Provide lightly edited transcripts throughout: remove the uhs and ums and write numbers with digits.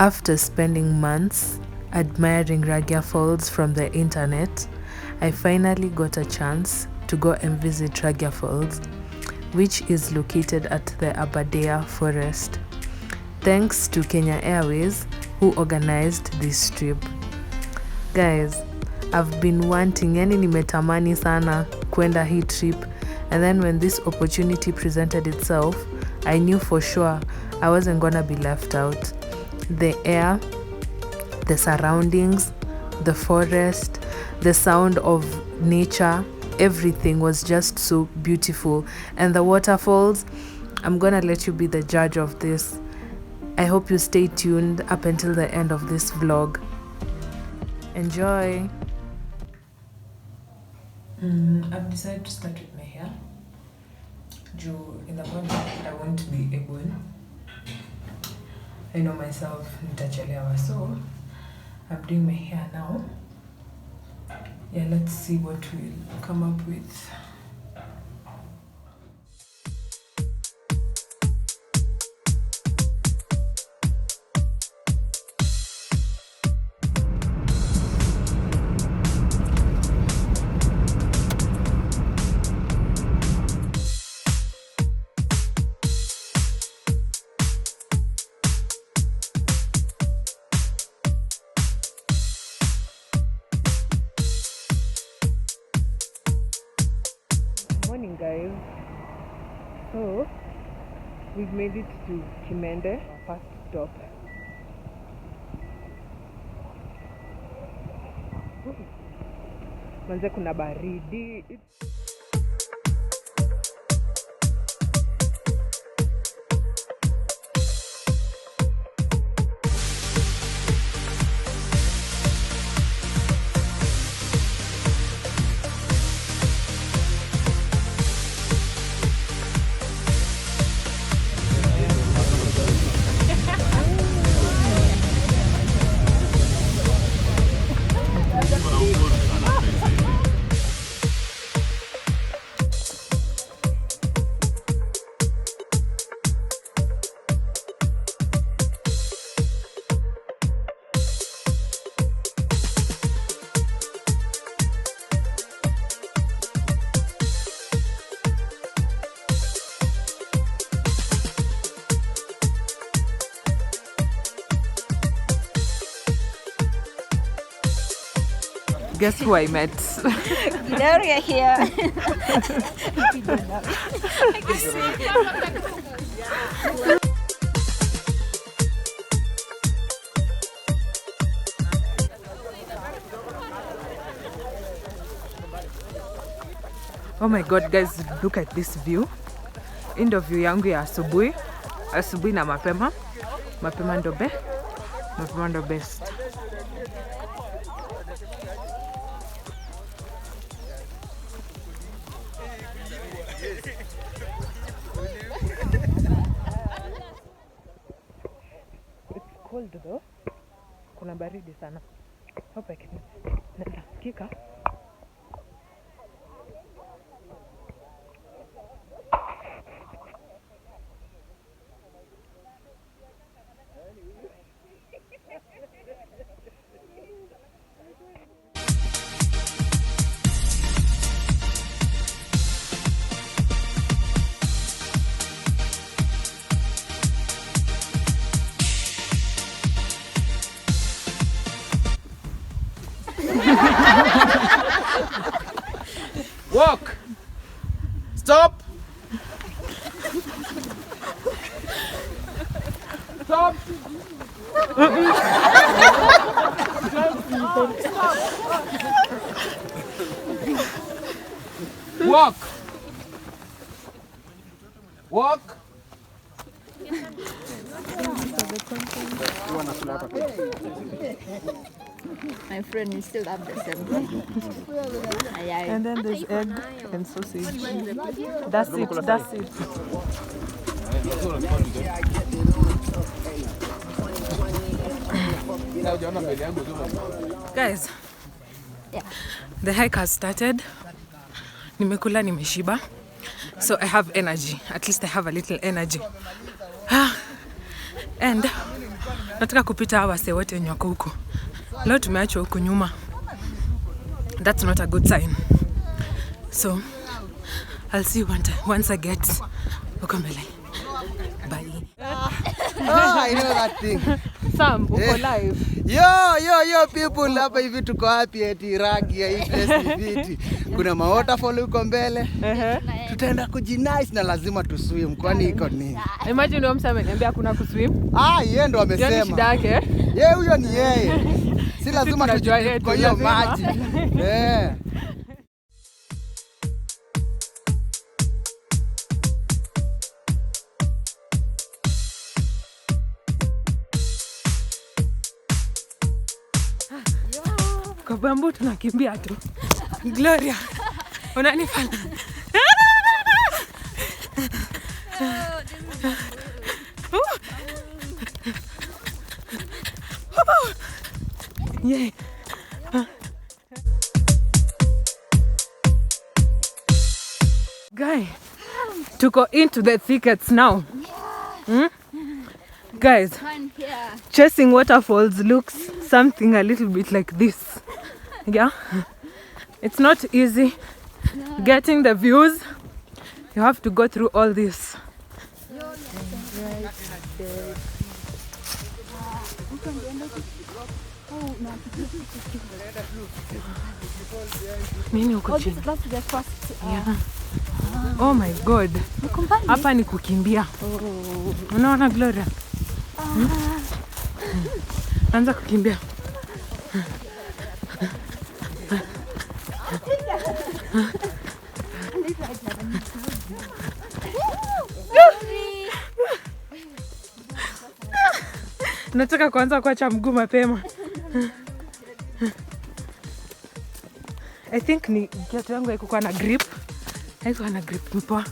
After spending months admiring RAGIA Falls from the internet, I finally got a chance to go and visit RAGIA Falls, which is located at the Arberdares forest. Thanks to Kenya Airways who organized this trip. Guys, I've been wanting, yani nimetamani sana kwenda hii trip, and then when this opportunity presented itself, I knew for sure I wasn't gonna be left out. The air, the surroundings, the forest, the sound of nature, everything was just so beautiful. And the waterfalls, I'm gonna let you be the judge of this. I hope you stay tuned up until the end of this vlog. Enjoy. I've decided to start with my hair. In the morning, I won't be able. I know myself, nitachelewa, so I'm doing my hair now. Yeah, let's see what we'll come up with. Morning guys, so we've made it to Kimende, our first stop. Manze kuna baridi. Guess who I met? Gloria here. Oh my god guys, look at this view. End of view yangu ya asubuhi. Asubuhi na mapema. Mapema ndo best. It's cold though. Kuna baridi sana. Hope I can nasikika. Walk. Stop. Stop. Walk. Walk. My friend is still up the same. And then there's egg and sausage. That's it. Guys, Yeah. the hike has started. Nimekula, nimeshiba. So I have energy. At least I have a little energy. And Nataka kupita hawa wase wote wenye wako huko. Leo tumeachwa huko nyuma. That's not a good sign. So, I'll see you once I get huko mbele. Bye. I know that thing. Sam, uko live. Yo people, hapa hivi tuko happy eti Ragia hii place ni viti. Kuna waterfall huko mbele. Tutaenda kujinice na lazima tuswim. Kwani iko nini? Imagine wewe msame ameniambia kuna kuswim. Yeye ndo amesema. Yaani shida yake. Yeye huyo ni yeye. Si lazima tujue kwa hiyo maji. Kwa bambu tunakimbia tu. Gloria, unanifanya. Yeah. Guy, tuko into the thickets now. Guys, chasing waterfalls looks something a little bit like this. Yeah, it's not easy getting the views. You have to go through all this. Nini uko chini? Yeah. Oh my God. Hapa ni kukimbia. Unaona Gloria? Anza kukimbia. Nataka kuanza kuacha mguu mapema. I think ni kiatu yangu haikuwa na grip. Haikuwa na grip mpoa.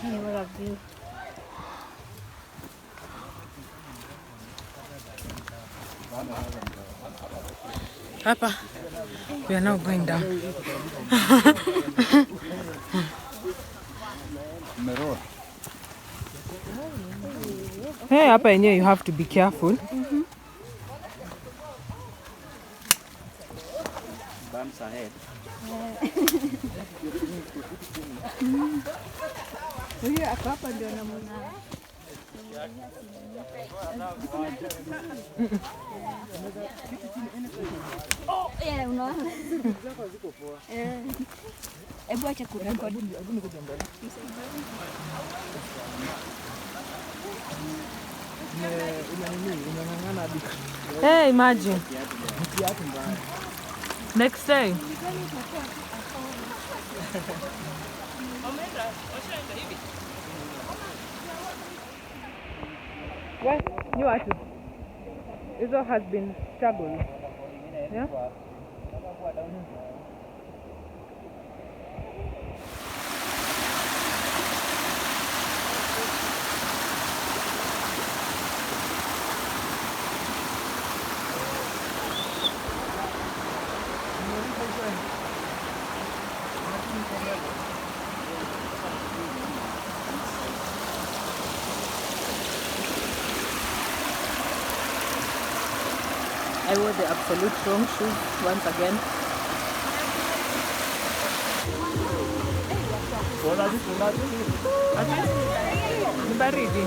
Hey, what a view. Hapa, we are now going down. Hey, hapa yenyewe you have to be careful. Bumps ahead. Huyo ako hapa ndio namwona. Yeah, unaona. Hebu acha kurekodi. Hey, imagine. Next time. Well, you are too. Hizo has been struggle. Yeah? I wore the absolute wrong shoes once again. Ni baridi.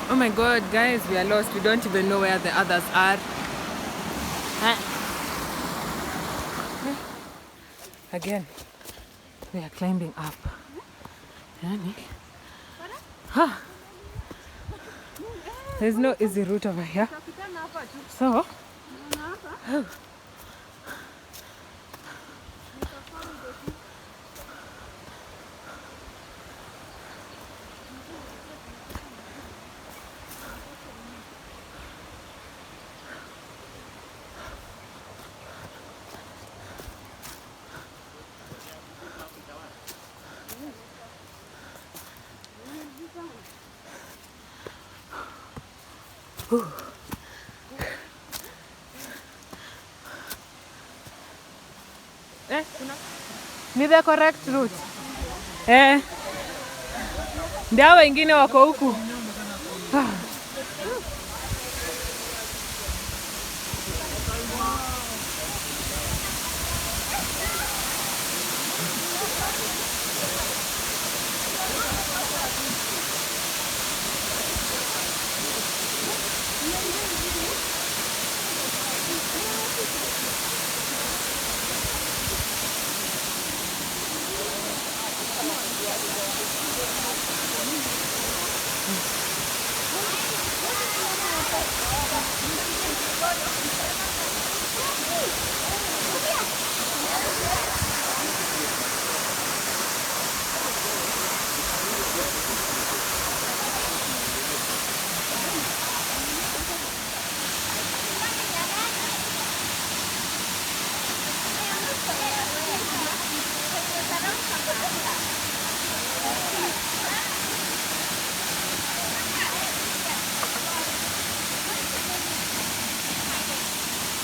Oh my God, guys, we are lost. We don't even know where the others are. Again, we are climbing up. There's no easy route over here. So, Ni the correct route. Ndio wengine wako huku.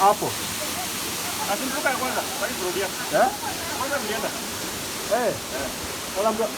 Hapo. Asimbuka kwanza, bali kurudia. Kwanza mlienda. Wala mbona.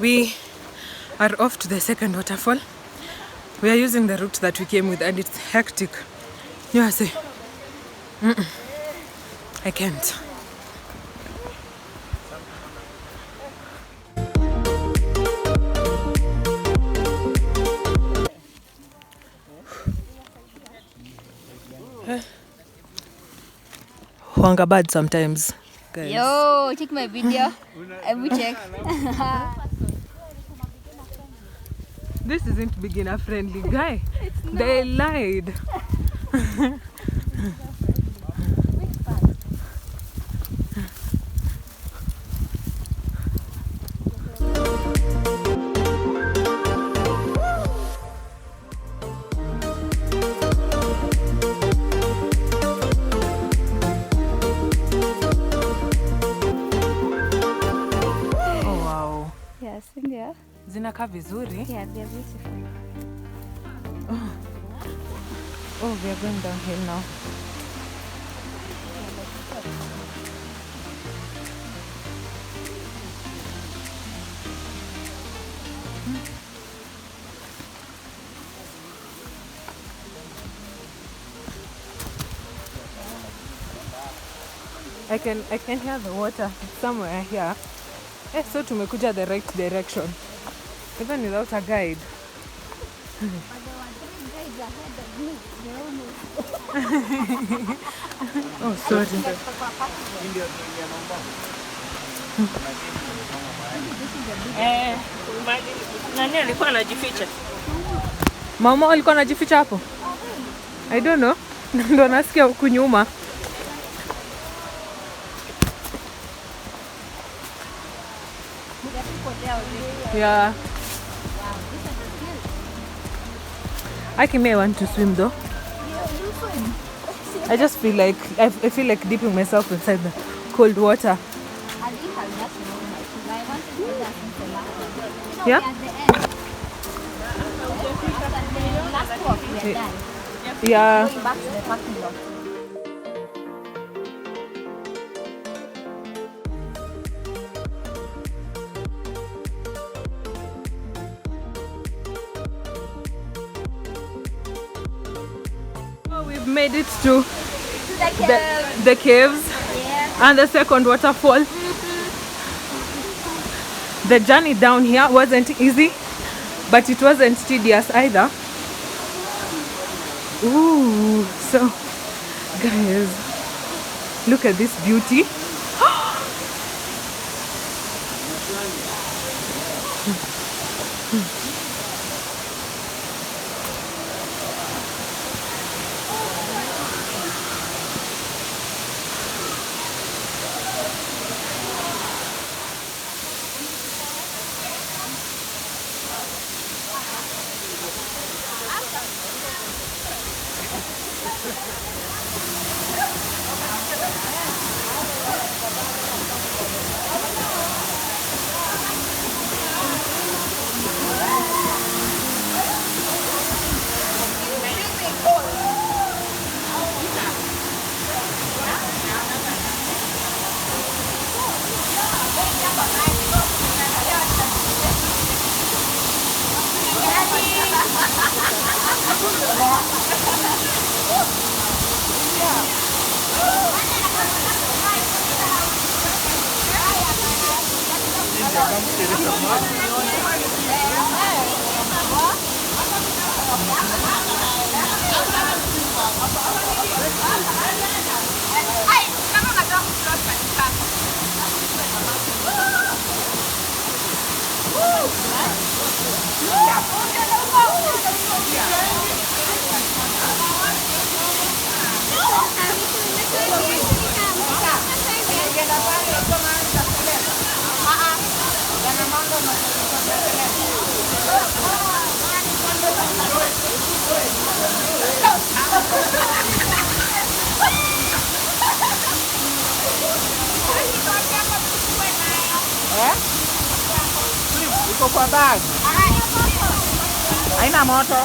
We are off to the second waterfall. We are using the route that we came with and it's hectic. You see, I can't. Huanga bad sometimes, guys. Yo, check my video. I will check. This isn't beginner friendly, guy. They lied. Yes, India. Zinakaa vizuri. Yeah, they're beautiful. Oh, we are going downhill now. I can hear the water somewhere here. So tumekuja the right direction. Even without a guide. Oh, sorry. Nani alikuwa anajificha? Mama alikuwa anajificha hapo? I don't know. Ndo nasikia huku nyuma. Yeah. I may want to swim though. I just feel like I feel like dipping myself inside the cold water. I think I'll just know. I wanted Yeah? At the end. Last walk, we are done. Yeah. Going back to the parking lot. So we've made it to The the caves Yeah. and the second waterfall. The journey down here wasn't easy, but it wasn't tedious either. Ooh, so guys, look at this beauty. Iko kwa bag. Haina moto.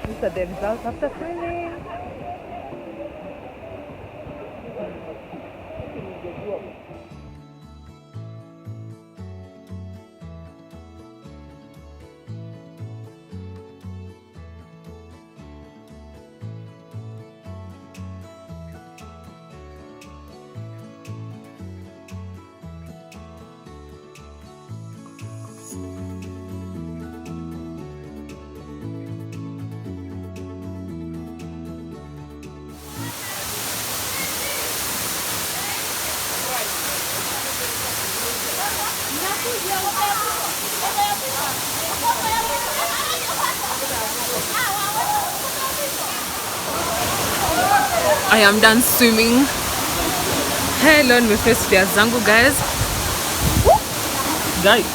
These are the results after swimming. I am done swimming. Hello, nimeface pia zangu guys. Guys.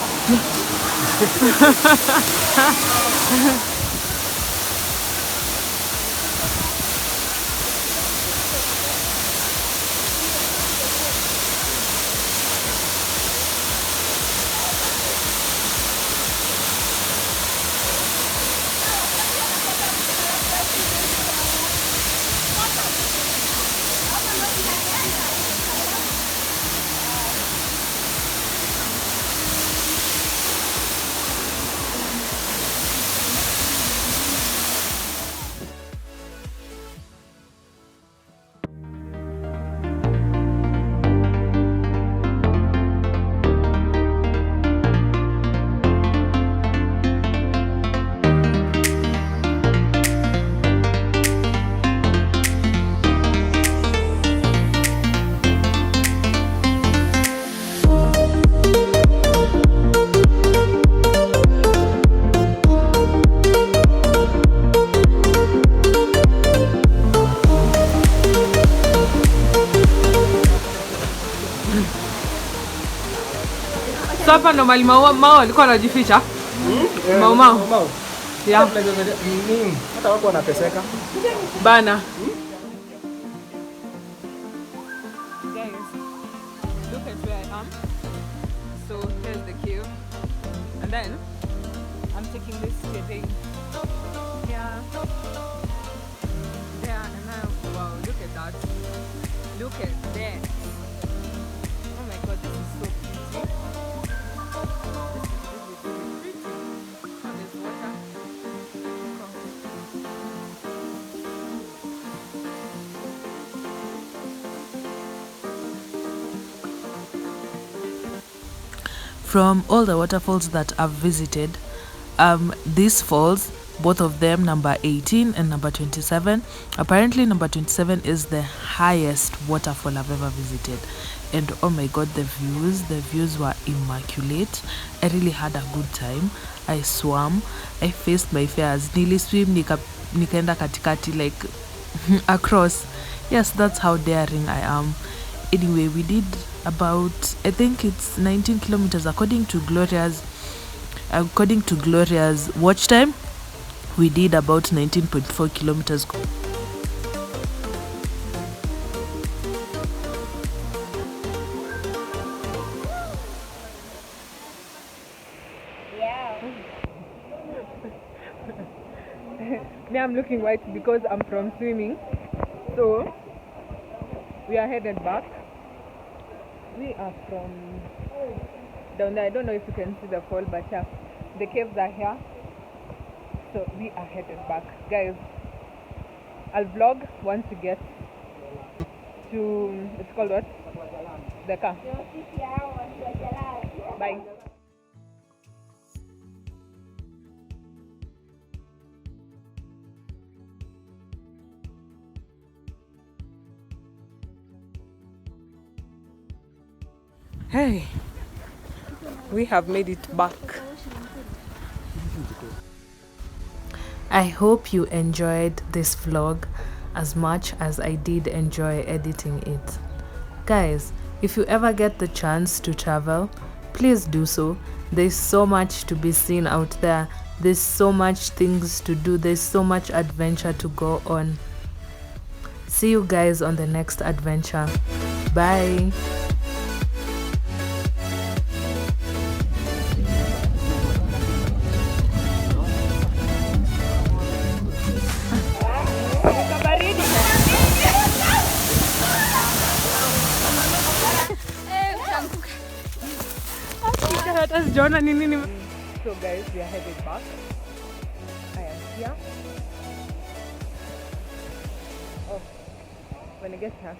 So hapa ndo mali Mao alikuwa anajificha. Mao. Yeah. Hata wako wanateseka. Bana. Guys, look at where I am. So here's the cave. And then I'm taking this terrain. Yeah. There and now, wow, look at that. Look at that. Oh my god, this is so pretty. This is really pretty. Oh, there's water. From all the waterfalls that I've visited, these falls, both of them number 18 and number 27, apparently number 27 is the highest waterfall I've ever visited, and oh my god, the views were immaculate. I really had a good time. I swam, I faced my fears, nearly swim nikaenda katikati, like across. Yes, that's how daring I am. Anyway, we did about, I think it's 19 kilometers according to Gloria's watch time. We did about 19.4 kilometers. Me, I'm looking white because I'm from swimming. So we are headed back. We are from down there. I don't know if you can see the fall, but yeah, the caves are here. So we are headed back. Guys, I'll vlog once we get to, it's called what? The car. Bye. Hey, we have made it back. I hope you enjoyed this vlog as much as I did enjoy editing it. Guys, if you ever get the chance to travel, please do so. There's so much to be seen out there. There's so much things to do. There's so much adventure to go on. See you guys on the next adventure. Bye. So guys, we are headed back. I am here. Oh, when I get here